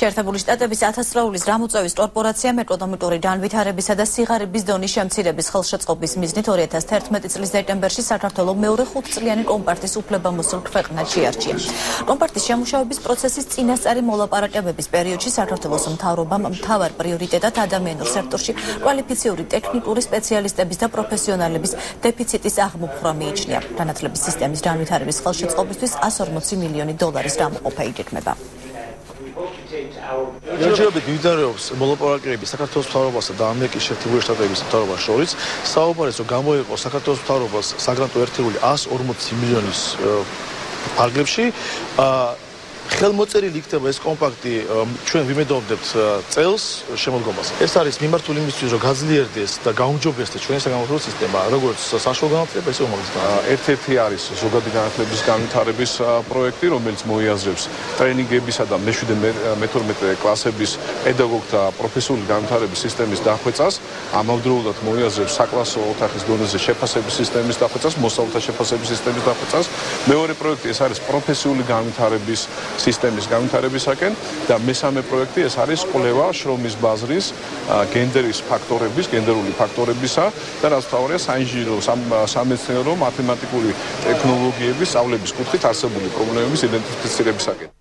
შეერთებული შტატების 1000 წლეულის რამოწევის კორპორაციამ ეკონომიკური განვითარებისა და სიღარიბის დონის შემცირების ხელშეწყობის მიზნით 2011 წლის დეკემბერში საქართველოს მეორე 5-წლიანი კომპარტის უფლებამოსილ ქვეყნად შეარჩია. კომპარტის შემუშავების პროცესის წინასწარი მოლაპარაკებების პერიოდში საქართველოს მთავრობამ მთავარ პრიორიტეტად ადამიანურ სექტორში კვალიფიციური ტექნიკური სპეციალისტების და პროფესიონალების დეფიციტის აღმოფხვრა მიიჩნია. განათლების სისტემის განვითარების ხელშეწყობისთვის 140 მილიონი დოლარის გამოყოფა იგეგმება. ჯერჯერობით მიმდინარეობს მოლაპარაკებები საქართველოს მთავრობასა და ამერიკის შეერთებული შტატების მთავრობას შორის. საუბარია რომ გამოიყო საქართველოს მთავრობას საგრანტო ერთეული 140 მილიონის ფარგლებში. ხელმოწერილი იქნება ეს კომპაქტი ჩვენ ვიმედოვებთ წელს შემოდგომას. ეს არის მიმართული იმისთვის, რომ გაძლიერდეს და გაუმჯობესდეს ჩვენი საგანმანათლებლო სისტემა, როგორც საშუალო განათლება, ისე უმაღლესი განათლება. ერთ-ერთი არის ზოგადი განათლების განვითარების პროექტი, რომელიც მოიაზრებს ტრენინგებისა და მე-12 კლასების პედაგოგთა პროფესიული განვითარების სისტემის დახვეწას, ამავდროულად მოიაზრებს საკლასო ოთახის დონეზე შეფასების სისტემის დახვეწას, მოსწავლეთა შეფასების სისტემის დახვეწას. მეორე პროექტი ეს არის პროფესიული განვითარების სისტემის განვითარებისაკენ და მესამე პროექტი ეს არის კვლევა შრომის ბაზრის გენდერული ფაქტორებისა და რაც მთავარია საინჟინრო, სამეცნიერო, მათემატიკური ტექნოლოგიების სწავლების კუთხით არსებული პრობლემების იდენტიფიცირებისაკენ.